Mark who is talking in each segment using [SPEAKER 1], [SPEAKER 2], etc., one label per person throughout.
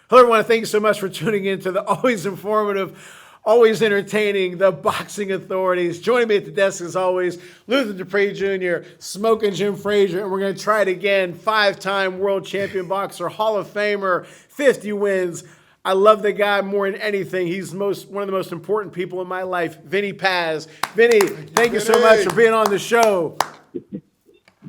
[SPEAKER 1] Hello, everyone. Thank you so much for tuning in to the always informative, always entertaining, the Boxing Authorities. Joining me at the desk, as always, Luther Dupree Jr., Smoking Jim Frazier, and we're going to try it again. 5-time world champion boxer, Hall of Famer, 50 wins. I love the guy more than anything. He's one of the most important people in my life, Vinnie Paz. Vinnie, thank you so much for being on the show.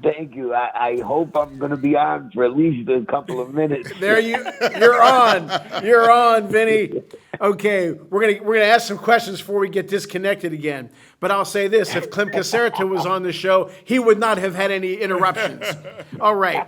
[SPEAKER 2] Thank you. I hope I'm going to be on for at least a couple of minutes.
[SPEAKER 1] You're on. You're on, Vinnie. Okay, we're gonna ask some questions before we get disconnected again. But I'll say this: if Clem Caserta was on the show, he would not have had any interruptions. All right.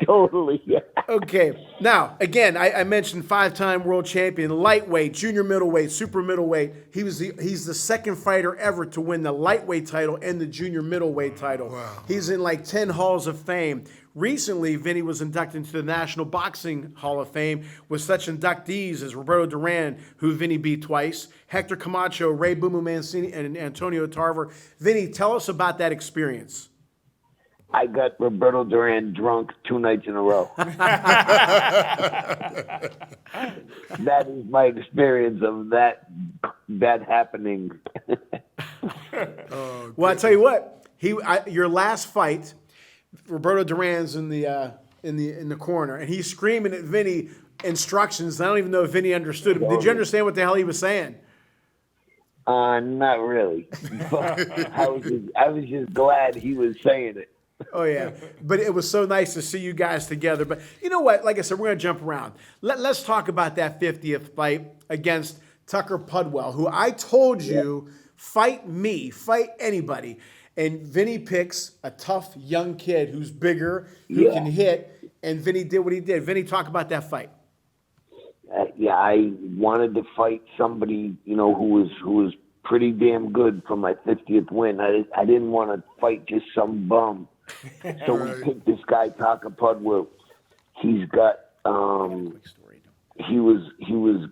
[SPEAKER 2] Totally. Yeah.
[SPEAKER 1] Okay. Now, again, I mentioned 5-time world champion, lightweight, junior middleweight, super middleweight. He's the second fighter ever to win the lightweight title and the junior middleweight title. Wow. He's in like 10 halls of fame. Recently, Vinnie was inducted into the National Boxing Hall of Fame with such inductees as Roberto Duran, who Vinnie beat twice, Hector Camacho, Ray Boomo Mancini, and Antonio Tarver. Vinnie, tell us about that experience.
[SPEAKER 2] I got Roberto Duran drunk 2 nights in a row. That is my experience of that happening.
[SPEAKER 1] Well, I tell you what, your last fight, Roberto Duran's in the corner, and he's screaming at Vinnie instructions. I don't even know if Vinnie understood him. Did you understand what the hell he was saying?
[SPEAKER 2] Not really. I was just glad he was saying it.
[SPEAKER 1] Oh, yeah. But it was so nice to see you guys together. But you know what? Like I said, we're going to jump around. Let's talk about that 50th fight against Tucker Pudwell, who I told you, fight me, fight anybody. And Vinnie picks a tough young kid who's bigger, who can hit, and Vinnie did what he did. Vinnie, talk about that fight.
[SPEAKER 2] I wanted to fight somebody, who was pretty damn good for my 50th win. I didn't want to fight just some bum. So we picked this guy, Tucker Pudwell. He's got he was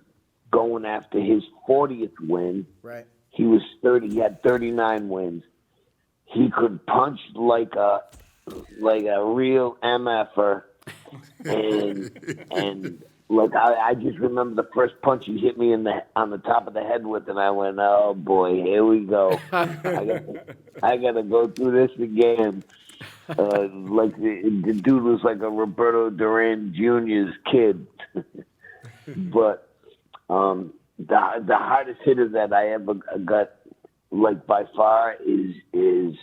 [SPEAKER 2] going after his 40th win.
[SPEAKER 1] Right.
[SPEAKER 2] He had 39 wins. He could punch like a real MFer. And like I just remember the first punch he hit me on the top of the head with, and I went, oh boy, here we go. I gotta go through this again. Like the dude was like a Roberto Duran Jr.'s kid. But the hardest hitter that I ever got, like by far, is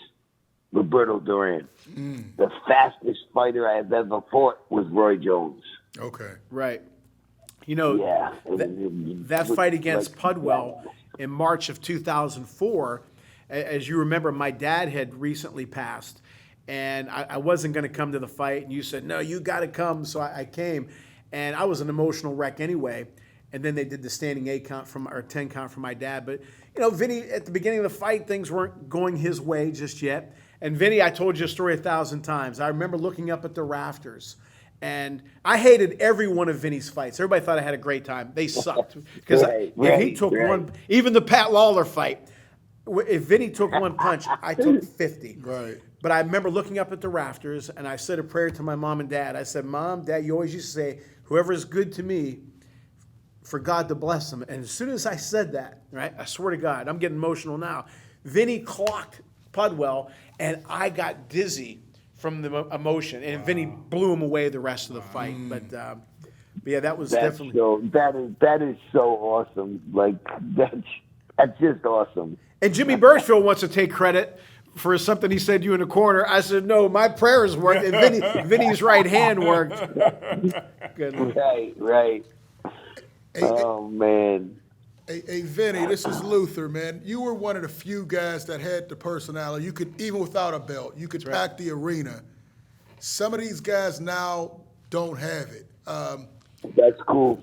[SPEAKER 2] Roberto Duran. The fastest fighter I have ever fought was Roy Jones.
[SPEAKER 3] Okay.
[SPEAKER 1] Right. That fight against Pudwell in March of 2004, as you remember, my dad had recently passed, and I wasn't going to come to the fight, and you said, no, you got to come, so I came, and I was an emotional wreck anyway, and then they did the standing 8 count or 10 count for my dad, but, Vinnie, at the beginning of the fight, things weren't going his way just yet, and Vinnie, I told you a story 1,000 times. I remember looking up at the rafters, and I hated every one of Vinnie's fights. Everybody thought I had a great time. They sucked. Because if he took one, even the Pat Lawler fight, if Vinnie took one punch, I took 50.
[SPEAKER 3] Right.
[SPEAKER 1] But I remember looking up at the rafters, and I said a prayer to my mom and dad. I said, Mom, Dad, you always used to say, whoever is good to me, for God to bless them. And as soon as I said that, right, I swear to God, I'm getting emotional now, Vinnie clocked Pudwell, and I got dizzy from the emotion, and Vinnie blew him away the rest of the fight. But yeah, that was definitely
[SPEAKER 2] that is so awesome. Like that's just awesome.
[SPEAKER 1] And Jimmy Birchfield wants to take credit for something he said to you in the corner. I said, no, my prayers worked, and Vinnie's right hand worked. Good.
[SPEAKER 2] Right. Oh man.
[SPEAKER 3] Hey, Vinnie, this is Luther, man. You were one of the few guys that had the personality. You could, even without a belt, you could pack the arena. Some of these guys now don't have it.
[SPEAKER 2] That's cool.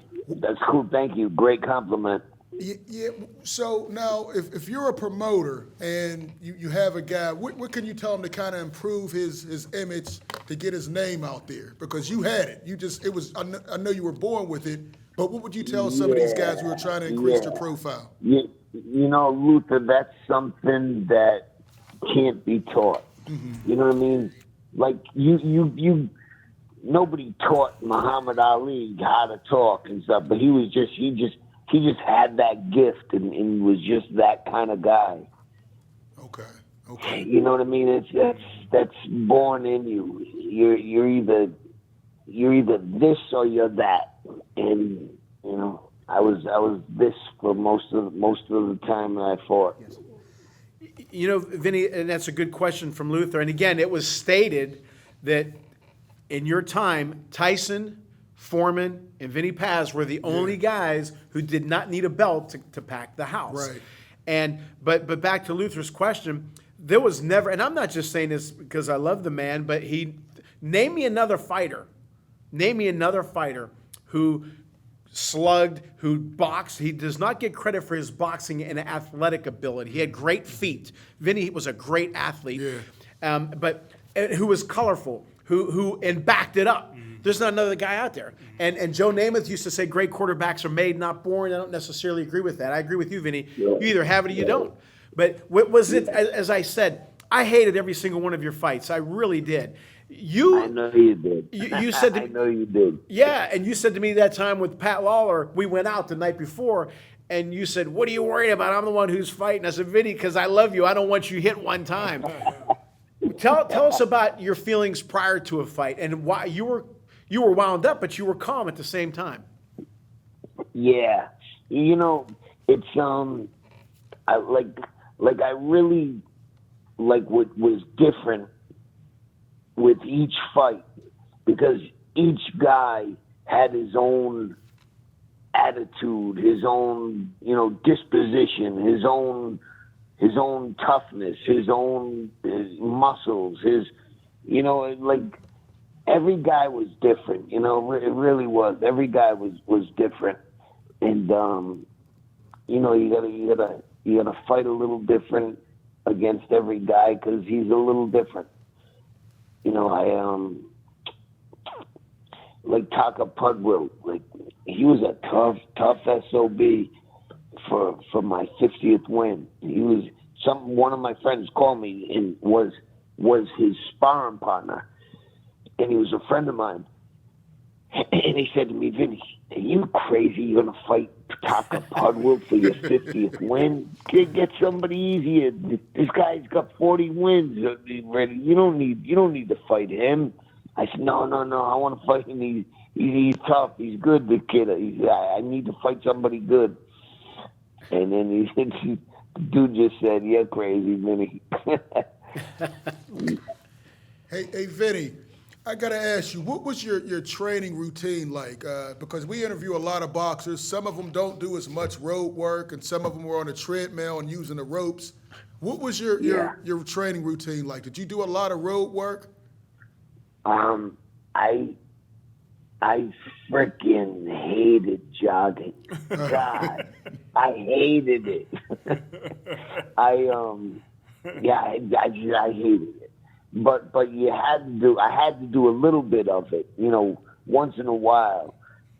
[SPEAKER 2] Thank you. Great compliment.
[SPEAKER 3] Yeah. So now, if you're a promoter and you have a guy, what can you tell him to kind of improve his image to get his name out there? Because you had it. I know you were born with it. But what would you tell some of these guys who are trying to increase their profile?
[SPEAKER 2] Luther, that's something that can't be taught. Mm-hmm. You know what I mean? Like you nobody taught Muhammad Ali how to talk and stuff, but he just had that gift and was just that kind of guy.
[SPEAKER 3] Okay.
[SPEAKER 2] You know what I mean? That's born in you. You're either this or you're that, and you know I was this for most of the time that I fought.
[SPEAKER 1] Yes. You know, Vinny, and that's a good question from Luther. And again, it was stated that in your time, Tyson, Foreman, and Vinnie Paz were the only guys who did not need a belt to pack the house.
[SPEAKER 3] Right.
[SPEAKER 1] And but back to Luther's question, there was never, and I'm not just saying this because I love the man, but name me another fighter who slugged, who boxed. He does not get credit for his boxing and athletic ability. He had great feet. Vinny was a great athlete, but who was colorful, who and backed it up. There's not another guy out there. And Joe Namath used to say great quarterbacks are made, not born. I don't necessarily agree with that. I agree with you, Vinny. You either have it or you don't. But what was it, as I said, I hated every single one of your fights. I really did.
[SPEAKER 2] I know you did.
[SPEAKER 1] You said
[SPEAKER 2] I know you did.
[SPEAKER 1] Yeah, and you said to me that time with Pat Lawler, we went out the night before, and you said, "What are you worried about? I'm the one who's fighting." I said, "Vinny, because I love you. I don't want you hit one time." Tell us about your feelings prior to a fight and why you were wound up, but you were calm at the same time.
[SPEAKER 2] Yeah, you know, it's I really like what was different with each fight, because each guy had his own attitude, his own, disposition, his own toughness, his muscles, every guy was different, it really was. Every guy was different. And, you gotta fight a little different against every guy because he's a little different. Like Taka Pudwill, he was a tough SOB for my 50th win. He was one of my friends called me and was his sparring partner, and he was a friend of mine. And he said to me, "Vinny, are you crazy? You're gonna fight Taka Pudwill for your 50th win? Get somebody easier. This guy's got 40 wins already. You don't need to fight him." I said, No. I want to fight him. He's tough. He's good. The kid. I need to fight somebody good. And then the dude just said, "You're crazy, Vinny."
[SPEAKER 3] Hey, Vinny, I got to ask you, what was your training routine like? Because we interview a lot of boxers. Some of them don't do as much road work, and some of them were on a treadmill and using the ropes. What was your training routine like? Did you do a lot of road work?
[SPEAKER 2] I freaking hated jogging. God, I hated it. I hated it. But I had to do a little bit of it, once in a while.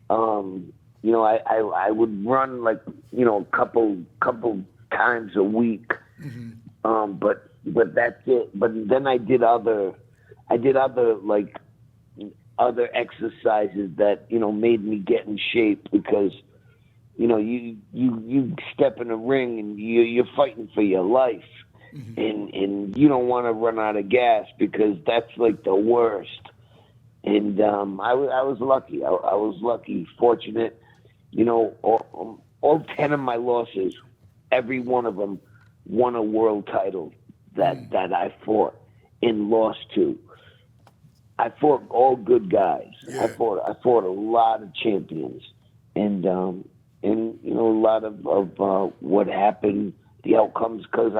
[SPEAKER 2] I would run a couple times a week. Mm-hmm. But that's it. But then I did other exercises that, made me get in shape, because, you step in a ring and you're fighting for your life. Mm-hmm. And you don't want to run out of gas, because that's the worst. And I was lucky. I was lucky, fortunate. All 10 of my losses, every one of them won a world title that I fought and lost to. I fought all good guys. Yeah. I fought a lot of champions, and a lot of what happened, the outcomes, because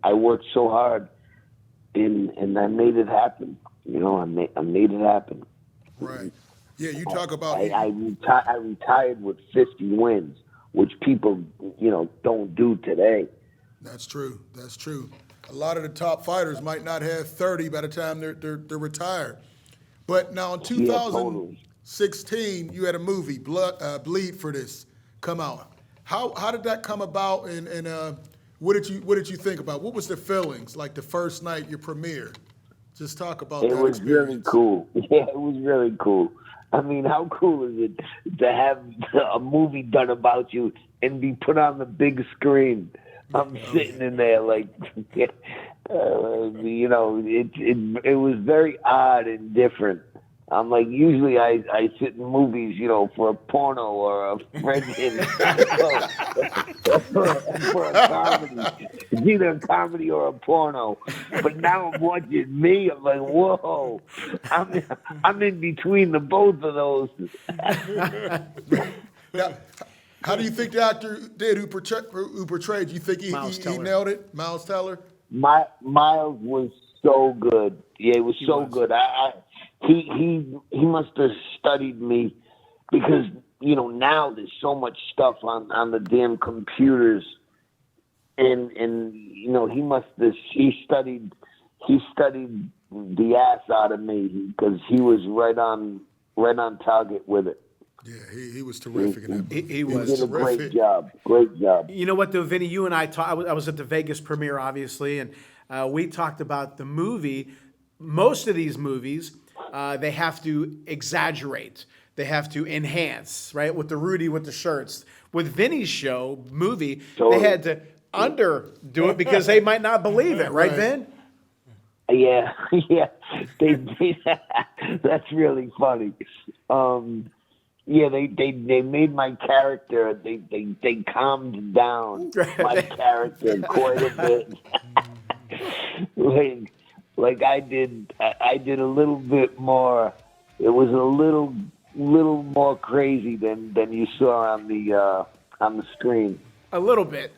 [SPEAKER 2] I worked so hard, and I made it happen. I made it happen.
[SPEAKER 3] Right. Yeah, you talk about.
[SPEAKER 2] I retired with 50 wins, which people don't do today.
[SPEAKER 3] That's true. A lot of the top fighters might not have 30 by the time they're retired. But now in 2016, you had a movie, Bleed for This, come out. How did that come about, and what did you think about? What was the feelings like the first night you premiered? Just talk about
[SPEAKER 2] It
[SPEAKER 3] that
[SPEAKER 2] was really
[SPEAKER 3] experience.
[SPEAKER 2] cool. Yeah, it was really cool. I mean, how cool is it to have a movie done about you and be put on the big screen? I'm sitting in there like, it was very odd and different. I'm like, usually I sit in movies, for a porno or a friggin' for a comedy. It's either a comedy or a porno. But now I'm watching me. I'm like, whoa! I'm in between the both of those.
[SPEAKER 3] Now, how do you think the actor did who portrayed? You think he
[SPEAKER 1] Teller.
[SPEAKER 3] nailed it? Miles Teller?
[SPEAKER 2] Miles was so good. Yeah, he was so good. He must have studied me because now there's so much stuff on the damn computers, and he studied the ass out of me because he was right on target with it.
[SPEAKER 3] Yeah, he was terrific in that.
[SPEAKER 1] He
[SPEAKER 2] He
[SPEAKER 1] was.
[SPEAKER 2] did a great job. Great job.
[SPEAKER 1] You know what, though, Vinny? You and I talked. I was at the Vegas premiere, obviously, and we talked about the movie. Most of these movies, they have to exaggerate. They have to enhance, right? With the shirts. With Vinny's movie, they had to underdo it because they might not believe it, right, Vin?
[SPEAKER 2] Yeah, yeah. That's really funny. Yeah, they made my character. They calmed down my character quite a bit. like I did a little bit more. It was a little more crazy than you saw on the screen.
[SPEAKER 1] A little bit.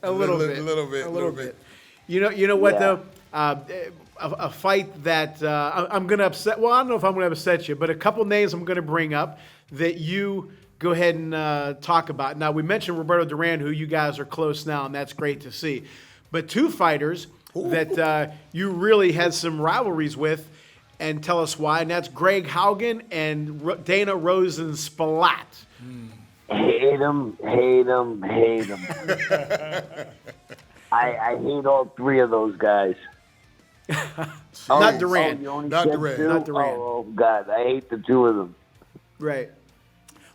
[SPEAKER 1] You know what,
[SPEAKER 2] Yeah.
[SPEAKER 1] though? A fight that I'm going to upset. Well, I don't know if I'm going to upset you, but a couple names I'm going to bring up that you go ahead and talk about. Now, we mentioned Roberto Duran, who you guys are close now, and that's great to see. But two fighters that you really had some rivalries with, and tell us why, and that's Greg Haugen and Dana Rosensplat.
[SPEAKER 2] Hate him. I hate all three of those guys.
[SPEAKER 1] Not Duran.
[SPEAKER 3] Not Duran.
[SPEAKER 1] Not Duran.
[SPEAKER 2] Oh, God, I hate the two of them.
[SPEAKER 1] Right.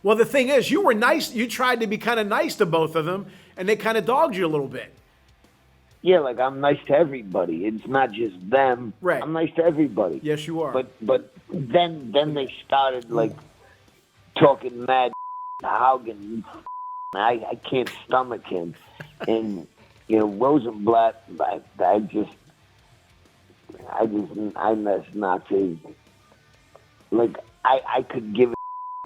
[SPEAKER 1] Well, the thing is, you were nice. You tried to be kind of nice to both of them, and they kind of dogged you a little bit.
[SPEAKER 2] Yeah, like I'm nice to everybody. It's not just them.
[SPEAKER 1] Right.
[SPEAKER 2] I'm nice to everybody.
[SPEAKER 1] Yes, you are.
[SPEAKER 2] But then they started like talking mad Haugen. I can't stomach him. And Rosenblatt, I'm just Nazi. Like I could give a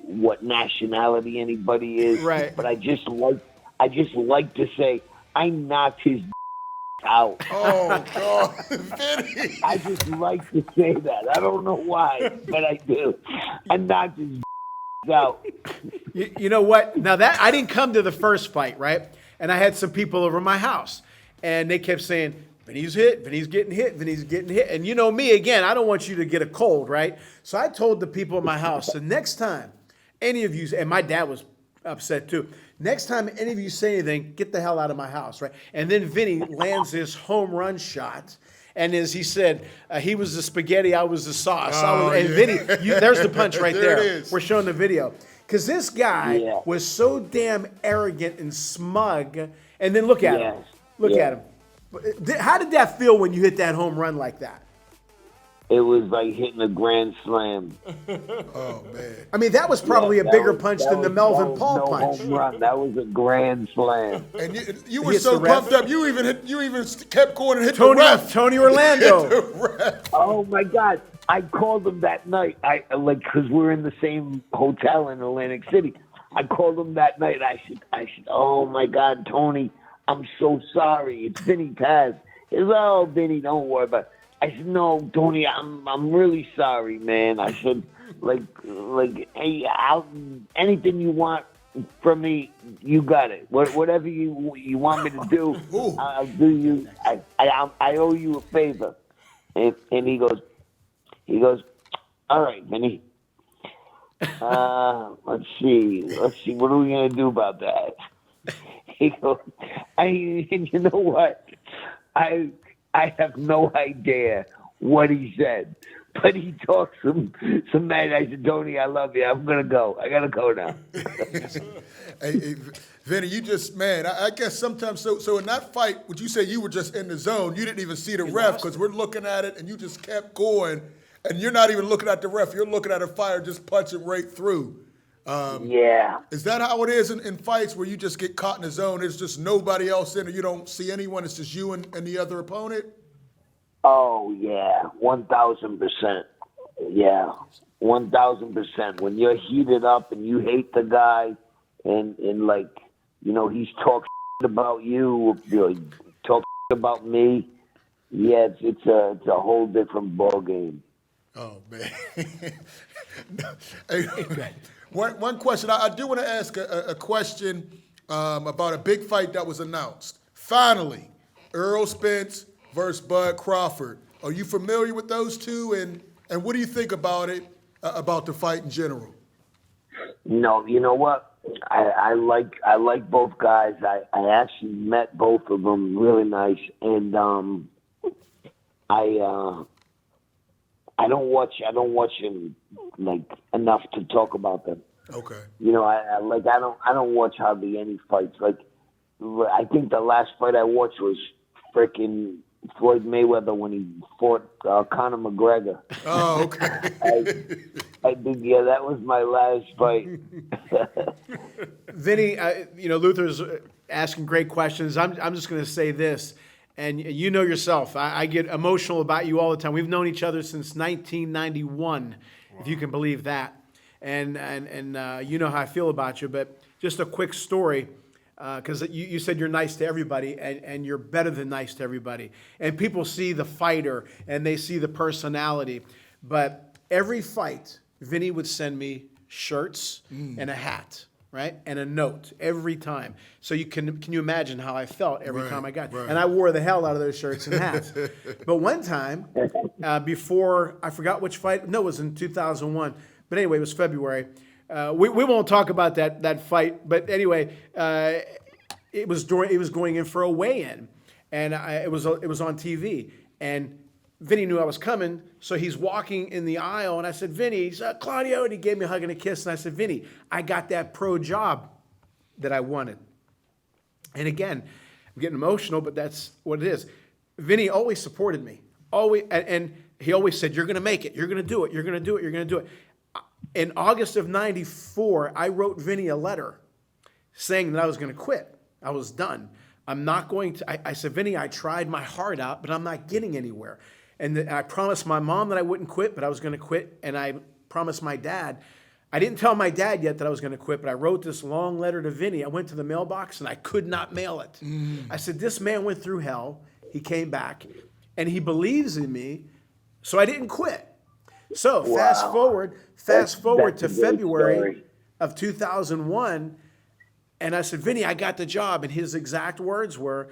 [SPEAKER 2] what nationality anybody is,
[SPEAKER 1] Right.
[SPEAKER 2] But I just like to say I knocked his out.
[SPEAKER 3] Oh, God, Vinny.
[SPEAKER 2] I just like to say that. I don't know why, but I do. I knocked his out.
[SPEAKER 1] You know what? Now that I didn't come to the first fight, right? And I had some people over my house, and they kept saying, Vinny's hit, Vinny's getting hit, Vinny's getting hit. And you know me, again, I don't want you to get a cold, right? So I told the people in my house, the next time any of you, and my dad was upset too, next time any of you say anything, get the hell out of my house, right? And then Vinny lands this home run shot. And as he said, he was the spaghetti, I was the sauce. And Vinny, there's the punch right there.
[SPEAKER 3] It is.
[SPEAKER 1] We're showing the video. Because this guy was so damn arrogant and smug. And then look at him. Look at him. How did that feel when you hit that home run like that?
[SPEAKER 2] It was like hitting a grand slam.
[SPEAKER 3] Oh, man.
[SPEAKER 1] I mean, that was probably a bigger punch than the Melvin Paul
[SPEAKER 2] no
[SPEAKER 1] punch.
[SPEAKER 2] Home run. That was a grand slam.
[SPEAKER 3] And you were
[SPEAKER 1] hits
[SPEAKER 3] so
[SPEAKER 1] the ref.
[SPEAKER 3] pumped up, you even kept going and hit the ref.
[SPEAKER 1] Tony Orlando.
[SPEAKER 3] The ref.
[SPEAKER 2] Oh my God! I called him that night. Because we're in the same hotel in Atlantic City. I called him that night. I said, oh my God, Tony, I'm so sorry. It's Vinny Paz. He said, oh, Vinny, don't worry about it. I said, no, Tony, I'm really sorry, man. I said, like, hey, anything you want from me, you got it. Whatever you want me to do, I'll do you. I owe you a favor. And he goes, all right, Vinny. Let's see. What are we gonna do about that? He goes, you know what? I have no idea what he said, but he talks some mad. I said, Tony, I love you. I'm gonna go. I gotta go now.
[SPEAKER 3] Hey, Vinnie, you just, man, I guess sometimes, so in that fight, would you say you were just in the zone? You didn't even see the ref because we're looking at it and you just kept going and you're not even looking at the ref. You're looking at a fighter just punching right through.
[SPEAKER 2] Yeah.
[SPEAKER 3] Is that how it is in fights where you just get caught in the zone? There's just nobody else in it. You don't see anyone. It's just you and the other opponent?
[SPEAKER 2] Oh, yeah. 1,000%. Yeah. 1,000%. When you're heated up and you hate the guy and like, you know, he's talking about you, talk about me. Yeah, it's a whole different ball game.
[SPEAKER 3] Oh, man. Hey, one question. I do want to ask a question about a big fight that was announced. Finally, Errol Spence versus Bud Crawford. Are you familiar with those two? And what do you think about it, about the fight in general?
[SPEAKER 2] No, you know what? I like both guys. I actually met both of them. Really nice. And I don't watch them like enough to talk about them.
[SPEAKER 3] Okay.
[SPEAKER 2] You know, I don't watch hardly any fights. Like, I think the last fight I watched was freaking Floyd Mayweather when he fought Conor McGregor.
[SPEAKER 3] Oh, okay.
[SPEAKER 2] I think, yeah, that was my last fight.
[SPEAKER 1] Vinnie, you know, Luther's asking great questions. I'm just going to say this, and you know yourself, I get emotional about you all the time. We've known each other since 1991, if you can believe that. And you know how I feel about you, but just a quick story, because you said you're nice to everybody, and you're better than nice to everybody. And people see the fighter, and they see the personality. But every fight, Vinnie would send me shirts and a hat, right? And a note every time. So can you imagine how I felt every time I got?
[SPEAKER 3] Right.
[SPEAKER 1] And I wore the hell out of those shirts and hats. But one time, before, I forgot which fight, no, it was in 2001. But anyway, it was February. We won't talk about that fight. But anyway, it was going in for a weigh-in, and it was on TV. And Vinnie knew I was coming, so he's walking in the aisle, and I said, Vinnie, he's Claudio, and he gave me a hug and a kiss, and I said, Vinnie, I got that pro job that I wanted. And again, I'm getting emotional, but that's what it is. Vinnie always supported me, always, and he always said, you're going to make it, you're going to do it, you're going to do it, you're going to do it. In August of '94, I wrote Vinnie a letter saying that I was going to quit. I was done. I'm not going to, I said, Vinnie, I tried my heart out, but I'm not getting anywhere. And I promised my mom that I wouldn't quit, but I was going to quit. And I promised my dad. I didn't tell my dad yet that I was going to quit, but I wrote this long letter to Vinnie. I went to the mailbox, and I could not mail it. I said, this man went through hell. He came back, and he believes in me, so I didn't quit. So
[SPEAKER 2] Wow.
[SPEAKER 1] fast forward to
[SPEAKER 2] That's a great
[SPEAKER 1] February
[SPEAKER 2] story.
[SPEAKER 1] of 2001, and I said, Vinnie, I got the job. And his exact words were,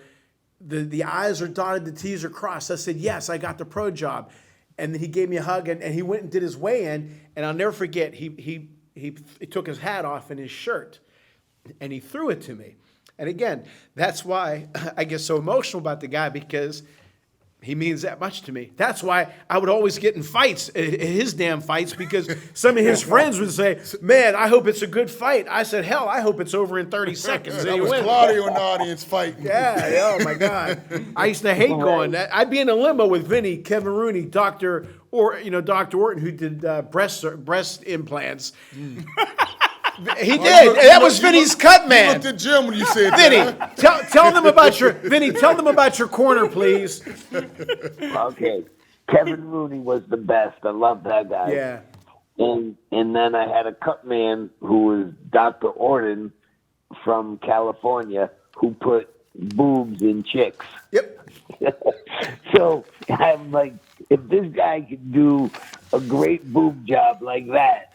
[SPEAKER 1] the I's are dotted, the T's are crossed. I said, yes, I got the pro job. And then he gave me a hug, and he went and did his weigh-in, and I'll never forget, he took his hat off and his shirt, and he threw it to me. And again, that's why I get so emotional about the guy, because he means that much to me. That's why I would always get in fights, his damn fights, because some of his friends would say, man, I hope it's a good fight. I said, hell, I hope it's over in 30 seconds.
[SPEAKER 3] That was Claudio in the audience fighting.
[SPEAKER 1] Yeah, oh my God. I used to hate going. I'd be in a limo with Vinnie, Kevin Rooney, Dr. Orton, who did breast implants. He did. That was Vinnie's cut man.
[SPEAKER 3] You looked at Jim when you said
[SPEAKER 1] Vinnie,
[SPEAKER 3] that.
[SPEAKER 1] tell them about your corner, please.
[SPEAKER 2] Okay. Kevin Rooney was the best. I love that guy.
[SPEAKER 1] Yeah.
[SPEAKER 2] And then I had a cut man who was Dr. Orton from California who put boobs in chicks.
[SPEAKER 1] Yep.
[SPEAKER 2] So I'm like, if this guy can do a great boob job like that,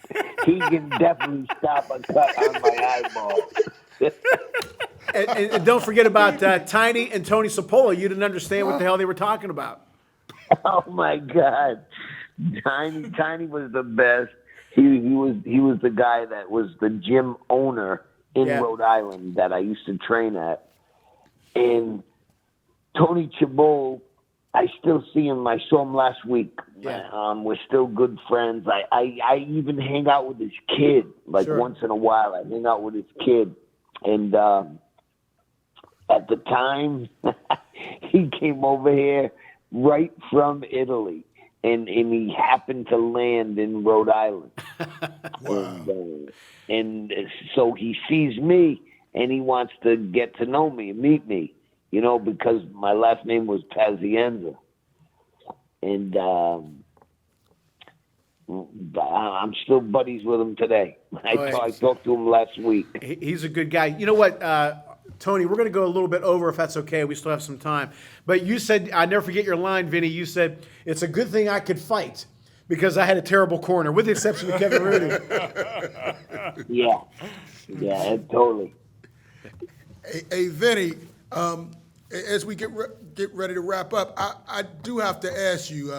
[SPEAKER 2] he can definitely stop a cut on my eyeball.
[SPEAKER 1] And don't forget about Tiny and Tony Sapola. You didn't understand what the hell they were talking about.
[SPEAKER 2] Oh my God, Tiny was the best. He was the guy that was the gym owner in Rhode Island that I used to train at, and Tony Chabot I still see him. I saw him last week.
[SPEAKER 1] Yeah.
[SPEAKER 2] We're still good friends. I even hang out with his kid. Like
[SPEAKER 1] Sure.
[SPEAKER 2] once in a while, I hang out with his kid. And at the time, he came over here right from Italy. And he happened to land in Rhode Island.
[SPEAKER 3] Wow.
[SPEAKER 2] And so he sees me, and he wants to get to know me and meet me, you know, because my last name was Pazienza. And I'm still buddies with him today. I talked to him last week.
[SPEAKER 1] He's a good guy. You know what, Tony, we're going to go a little bit over if that's okay. We still have some time. But you said, I never forget your line, Vinny. You said, it's a good thing I could fight because I had a terrible corner, with the exception of Kevin Rooney.
[SPEAKER 2] Yeah, totally.
[SPEAKER 3] Hey, Vinny, as we get ready to wrap up, I do have to ask you,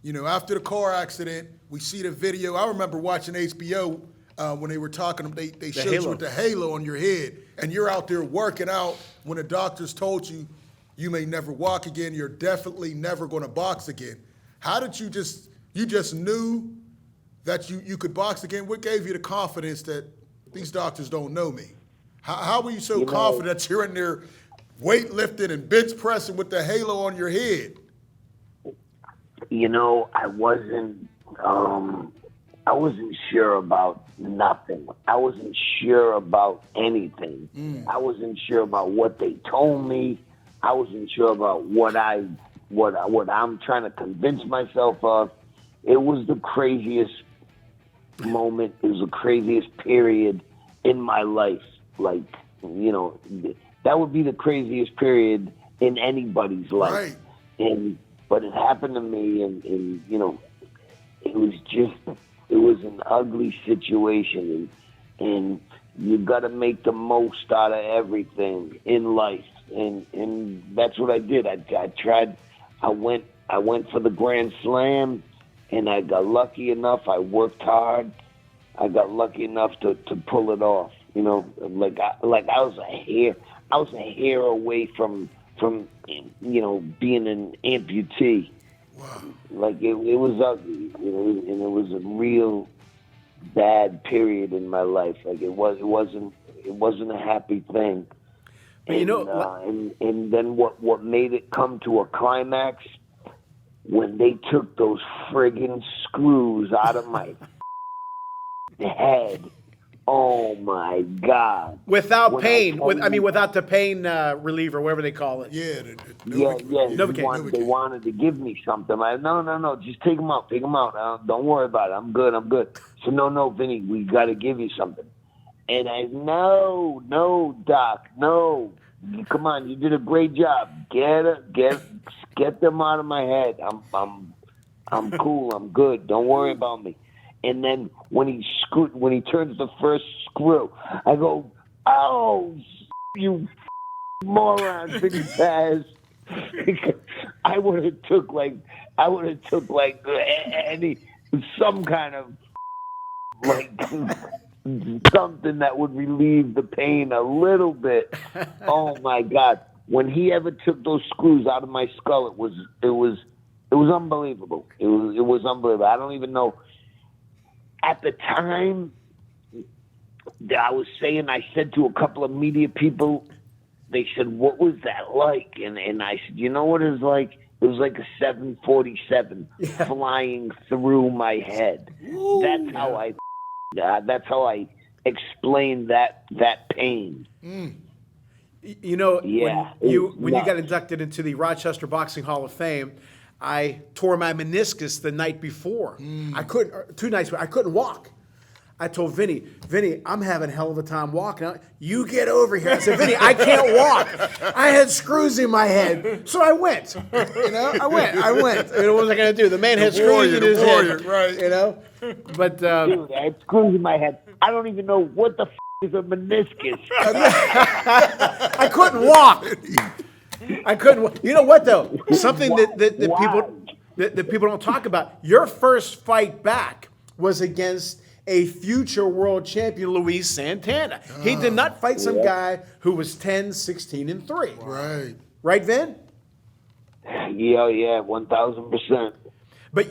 [SPEAKER 3] you know, after the car accident, we see the video. I remember watching HBO when they were talking, they showed you with the halo on your head, and you're out there working out when the doctors told you you may never walk again, you're definitely never going to box again. How did you just knew that you could box again? What gave you the confidence that these doctors don't know me? How were you so confident that you're in there weightlifting and bench pressing with the halo on your head?
[SPEAKER 2] You know, I wasn't sure about nothing. I wasn't sure about anything. I wasn't sure about what they told me. I wasn't sure about what I'm trying to convince myself of. It was the craziest moment. It was the craziest period in my life. Like, you know, that would be the craziest period in anybody's life.
[SPEAKER 3] Right.
[SPEAKER 2] But it happened to me, and you know, it was an ugly situation, and you got to make the most out of everything in life, and that's what I did. I tried. I went for the Grand Slam, and I got lucky enough. I worked hard. I got lucky enough to pull it off. You know, like I was a hair away from you know, being an amputee.
[SPEAKER 3] Wow.
[SPEAKER 2] Like it was ugly, you know, and it was a real bad period in my life. Like it wasn't a happy thing.
[SPEAKER 1] But
[SPEAKER 2] and,
[SPEAKER 1] you know,
[SPEAKER 2] and then what made it come to a climax when they took those friggin' screws out of my head. Oh my God!
[SPEAKER 1] Without pain, without the pain reliever, whatever they call it.
[SPEAKER 2] Yeah.
[SPEAKER 1] Novocaine.
[SPEAKER 2] They wanted to give me something. No, just take them out. Don't worry about it. I'm good. So no, Vinny, we got to give you something. And no, Doc, no. Come on, you did a great job. Get them out of my head. I'm cool. I'm good. Don't worry about me. And then when he turns the first screw, I go, "Oh, you moron, Big Paz!" I would have took some kind of like something that would relieve the pain a little bit. Oh my God! When he ever took those screws out of my skull, it was unbelievable. It was unbelievable. I don't even know. At the time, I said to a couple of media people, they said, "What was that like?" And I said, "You know what it was like? It was like a 747 flying through my head." Ooh, that's how I explained that pain.
[SPEAKER 1] You know, when you got inducted into the Rochester Boxing Hall of Fame, I tore my meniscus the night before. I couldn't walk. I told Vinny, I'm having a hell of a time walking. You get over here. I said, Vinny, I can't walk. I had screws in my head. So I went. You know, I went. And what was I going to do? The man had screws in his head.
[SPEAKER 3] Right.
[SPEAKER 1] You know? But,
[SPEAKER 2] dude, I had screws in my head. I don't even know what the is a meniscus.
[SPEAKER 1] I couldn't walk. You know what though? Something that people don't talk about. Your first fight back was against a future world champion, Luis Santana. He did not fight some guy who was 10, 16, and 3.
[SPEAKER 3] Right.
[SPEAKER 1] Right, Vin?
[SPEAKER 2] Yeah, 1,000%.
[SPEAKER 1] But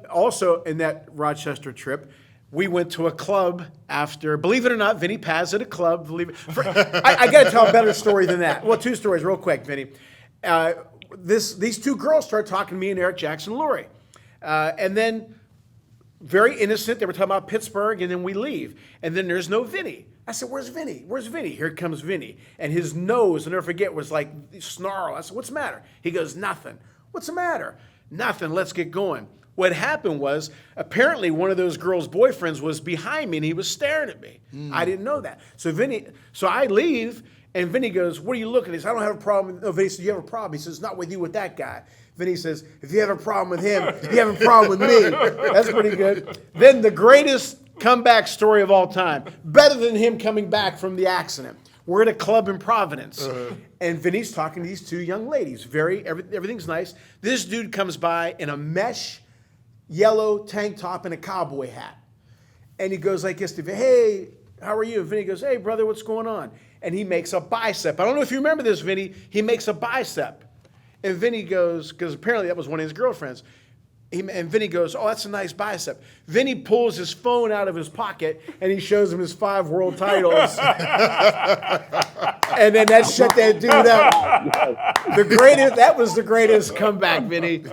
[SPEAKER 1] also in that Rochester trip, we went to a club after. Believe it or not, Vinnie Paz at a club. I got to tell a better story than that. Well, two stories real quick, Vinnie. These two girls start talking to me and Eric Jackson Lurie, and then very innocent. They were talking about Pittsburgh, and then we leave, and then there's no Vinnie. I said, "Where's Vinnie? Where's Vinnie?" Here comes Vinnie, and his nose, I'll never forget, was like snarl. I said, "What's the matter?" He goes, "Nothing." "What's the matter?" "Nothing. Let's get going." What happened was, apparently one of those girls' boyfriends was behind me and he was staring at me. I didn't know that. So I leave and Vinnie goes, "What are you looking at?" He says, "I don't have a problem." No, Vinnie says, "You have a problem?" He says, "Not with you, with that guy." Vinnie says, "If you have a problem with him, you have a problem with me." That's pretty good. Then the greatest comeback story of all time, better than him coming back from the accident. We're at a club in Providence, and Vinnie's talking to these two young ladies. Everything's nice. This dude comes by in a mesh yellow tank top and a cowboy hat. And he goes like this to Vinnie, "Hey, how are you?" And Vinnie goes, "Hey, brother, what's going on?" And he makes a bicep. I don't know if you remember this, Vinnie. He makes a bicep. And Vinnie goes, because apparently that was one of his girlfriends. And Vinnie goes, "Oh, that's a nice bicep." Vinnie pulls his phone out of his pocket and he shows him his 5 world titles. And then that shut that dude up. That was the greatest comeback, Vinnie.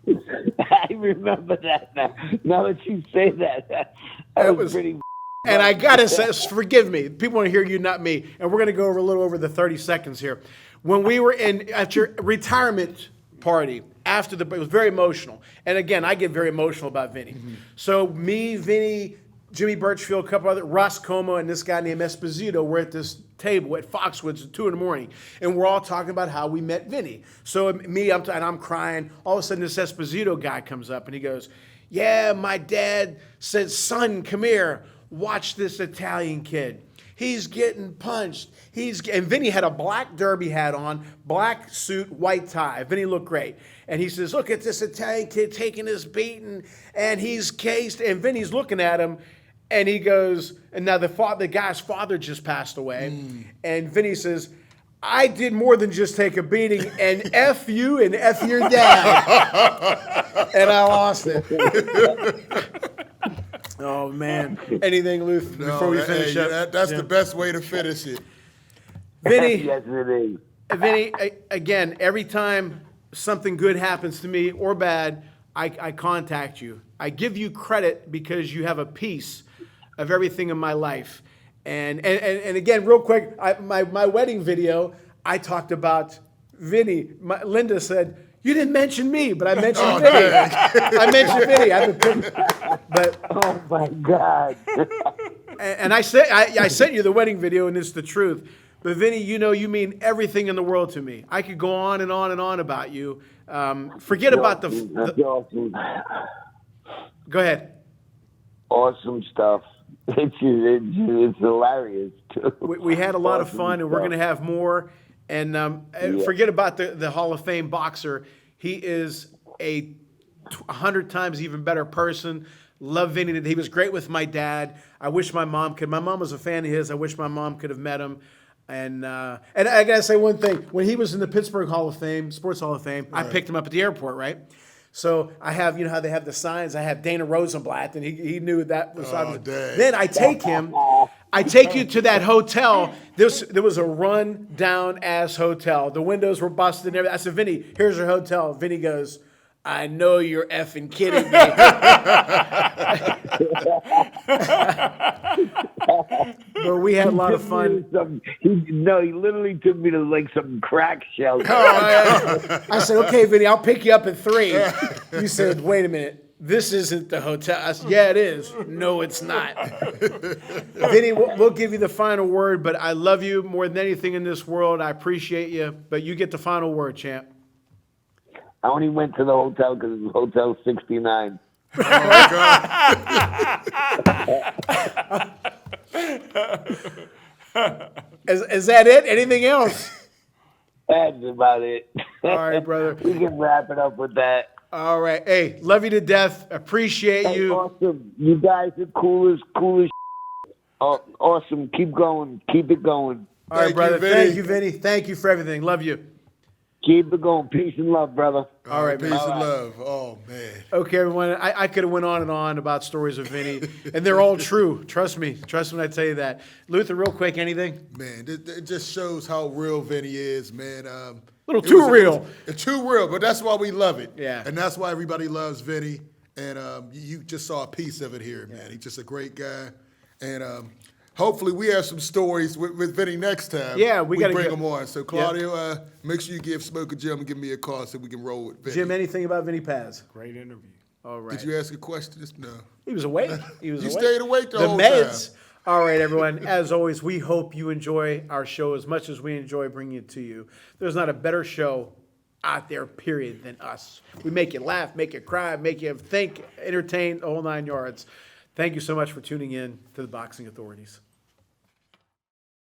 [SPEAKER 2] I remember that now. Now that you say that, that was pretty.
[SPEAKER 1] And I gotta say, forgive me. People want to hear you, not me. And we're gonna go over a little over the 30 seconds here. When we were at your retirement party, it was very emotional. And again, I get very emotional about Vinnie. Mm-hmm. So me, Vinnie, Jimmy Birchfield, a couple other, Ross Como, and this guy named Esposito were at this table at Foxwoods at 2 a.m, and we're all talking about how we met Vinnie. So I'm crying. All of a sudden, this Esposito guy comes up and he goes, "Yeah, my dad said, son, come here, watch this Italian kid. He's getting punched. And Vinnie had a black derby hat on, black suit, white tie. Vinnie looked great. And he says, "Look at this Italian kid taking his beating, and he's cased." And Vinnie's looking at him, and he goes, and now the guy's father just passed away. And Vinnie says, "I did more than just take a beating, and F you and F your dad." And I lost it. Oh, man. Anything, Luth, before we finish up?
[SPEAKER 3] That's the best way to finish it.
[SPEAKER 1] Vinnie,
[SPEAKER 2] Yes, it is.
[SPEAKER 1] Vinnie, again, every time something good happens to me or bad, I contact you. I give you credit because you have a piece of everything in my life. And again, real quick, my wedding video, I talked about Vinnie. Linda said, "You didn't mention me," but I mentioned Vinnie. I mentioned Vinnie. But
[SPEAKER 2] oh my God!
[SPEAKER 1] and I sent you the wedding video, and it's the truth. But Vinnie, you mean everything in the world to me. I could go on and on and on about you. Forget about
[SPEAKER 2] That's awesome.
[SPEAKER 1] Go ahead.
[SPEAKER 2] Awesome stuff. It's hilarious too.
[SPEAKER 1] We had a lot of fun, and we're going to have more. And forget about the Hall of Fame boxer. He is 100 times even better person. Love Vinnie. He was great with my dad. I wish my mom could. My mom was a fan of his. I wish my mom could have met him. And I got to say one thing. When he was in the Pittsburgh Hall of Fame, Sports Hall of Fame, right. I picked him up at the airport, right? So I have, how they have the signs. I have Dana Rosenblatt, and he knew that was obvious. Then I take you to that hotel. There was a run-down-ass hotel. The windows were busted and everything. I said, "Vinnie, here's your hotel." Vinnie goes, "I know you're effing kidding me." But we had a lot of fun.
[SPEAKER 2] He literally took me to some crack shelter.
[SPEAKER 1] I said, "Okay, Vinnie, I'll pick you up at 3. You said, "Wait a minute. This isn't the hotel." I said, "Yeah, it is." "No, it's not." Vinnie, we'll give you the final word, but I love you more than anything in this world. I appreciate you, but you get the final word, champ.
[SPEAKER 2] I only went to the hotel because it was Hotel 69.
[SPEAKER 3] Oh, my
[SPEAKER 1] God. Is that it? Anything else?
[SPEAKER 2] That's about it.
[SPEAKER 1] All right, brother.
[SPEAKER 2] We can wrap it up with that.
[SPEAKER 1] All right. Hey, love you to death. Appreciate you.
[SPEAKER 2] Awesome. You guys are cool as awesome. Keep going. Keep it going.
[SPEAKER 1] All right, brother. Thank you, Vinnie. Thank you for everything. Love you.
[SPEAKER 2] Keep it going. Peace and love, brother.
[SPEAKER 1] All right,
[SPEAKER 3] peace
[SPEAKER 1] man.
[SPEAKER 3] and love. Oh man.
[SPEAKER 1] Okay, everyone. I could have went on and on about stories of Vinnie, and they're all true. Trust me. Trust when I tell you that. Luther, real quick, anything?
[SPEAKER 3] Man, it just shows how real Vinny is, man.
[SPEAKER 1] Little too real.
[SPEAKER 3] It's too real, but that's why we love it.
[SPEAKER 1] Yeah.
[SPEAKER 3] And that's why everybody loves Vinny. And you just saw a piece of it here, man. He's just a great guy. And hopefully we have some stories with Vinny next time.
[SPEAKER 1] Yeah, we gotta
[SPEAKER 3] bring
[SPEAKER 1] get-
[SPEAKER 3] him on. So, Claudio, make sure you give Smoke a Jim and give me a call so we can roll with Vinny.
[SPEAKER 1] Jim, anything about Vinnie Paz?
[SPEAKER 4] Great interview.
[SPEAKER 1] All right.
[SPEAKER 3] Did you ask a question? No.
[SPEAKER 1] He was awake. He was
[SPEAKER 3] You
[SPEAKER 1] awake.
[SPEAKER 3] stayed awake the whole
[SPEAKER 1] meds.
[SPEAKER 3] time.
[SPEAKER 1] All right, everyone. As always, we hope you enjoy our show as much as we enjoy bringing it to you. There's not a better show out there, period, than us. We make you laugh, make you cry, make you think, entertain, the whole 9 yards. Thank you so much for tuning in to the Boxing Authorities.